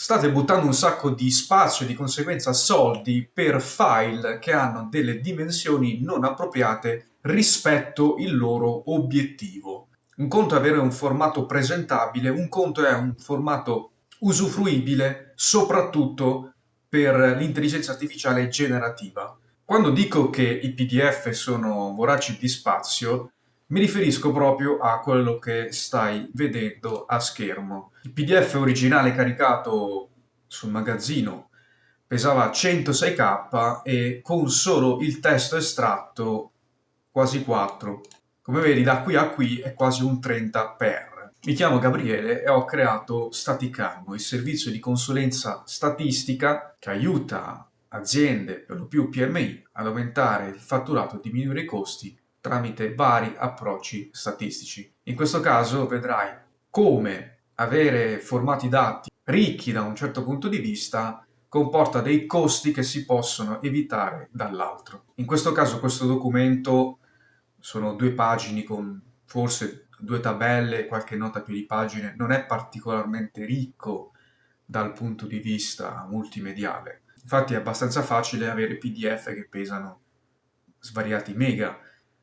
State buttando un sacco di spazio e di conseguenza soldi per file che hanno delle dimensioni non appropriate rispetto il loro obiettivo. Un conto è avere un formato presentabile, un conto è un formato usufruibile, soprattutto per l'intelligenza artificiale generativa. Quando dico che i PDF sono voraci di spazio, mi riferisco proprio a quello che stai vedendo a schermo. Il PDF originale caricato sul magazzino pesava 106K e con solo il testo estratto quasi 4. Come vedi, da qui a qui è quasi un 30x. Mi chiamo Gabriele e ho creato Staticamo, il servizio di consulenza statistica che aiuta aziende, per lo più PMI, ad aumentare il fatturato e diminuire i costi tramite vari approcci statistici. In questo caso vedrai come avere formati dati ricchi da un certo punto di vista comporta dei costi che si possono evitare dall'altro. In questo caso questo documento sono 2 pagine con forse 2 tabelle e qualche nota più di pagine, non è particolarmente ricco dal punto di vista multimediale. Infatti è abbastanza facile avere PDF che pesano svariati mega.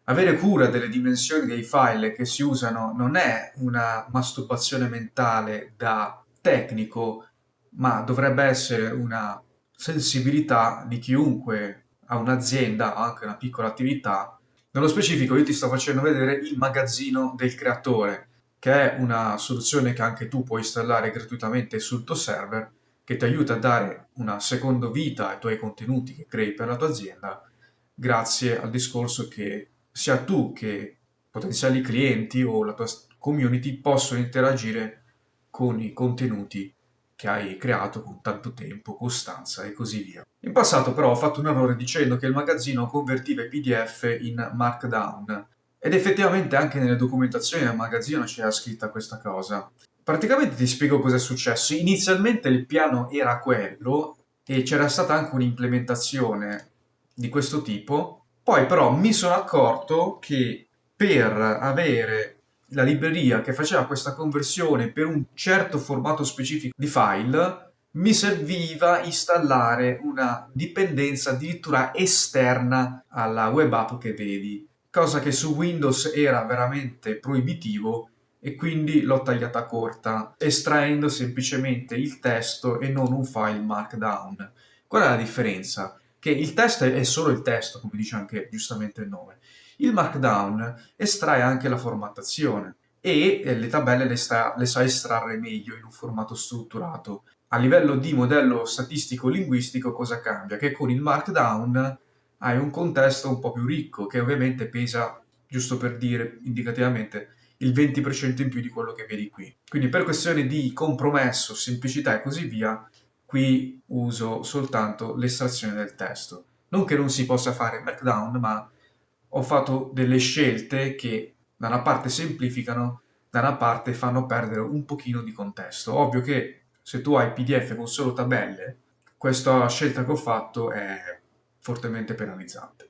Avere cura delle dimensioni dei file che si usano non è una masturbazione mentale da tecnico, ma dovrebbe essere una sensibilità di chiunque ha un'azienda o anche una piccola attività. Nello specifico io ti sto facendo vedere il magazzino del creatore, che è una soluzione che anche tu puoi installare gratuitamente sul tuo server, che ti aiuta a dare una seconda vita ai tuoi contenuti che crei per la tua azienda, grazie al discorso che sia tu che potenziali clienti o la tua community possono interagire con i contenuti che hai creato con tanto tempo, costanza e così via. In passato però ho fatto un errore dicendo che il magazzino convertiva i PDF in Markdown ed effettivamente anche nelle documentazioni del magazzino c'era scritta questa cosa. Praticamente ti spiego cosa è successo. Inizialmente il piano era quello e c'era stata anche un'implementazione di questo tipo, poi però mi sono accorto che per avere la libreria che faceva questa conversione per un certo formato specifico di file, mi serviva installare una dipendenza addirittura esterna alla web app che vedi, cosa che su Windows era veramente proibitivo e quindi l'ho tagliata corta, estraendo semplicemente il testo e non un file Markdown. Qual è la differenza? Che il testo è solo il testo, come dice anche giustamente il nome. Il Markdown estrae anche la formattazione e le tabelle le sa estrarre meglio in un formato strutturato. A livello di modello statistico-linguistico cosa cambia? Che con il Markdown hai un contesto un po' più ricco, che ovviamente pesa, giusto per dire indicativamente, il 20% in più di quello che vedi qui. Quindi per questione di compromesso, semplicità e così via, qui uso soltanto l'estrazione del testo. Non che non si possa fare Markdown, ma ho fatto delle scelte che da una parte semplificano, da una parte fanno perdere un pochino di contesto. Ovvio che se tu hai PDF con solo tabelle, questa scelta che ho fatto è fortemente penalizzante.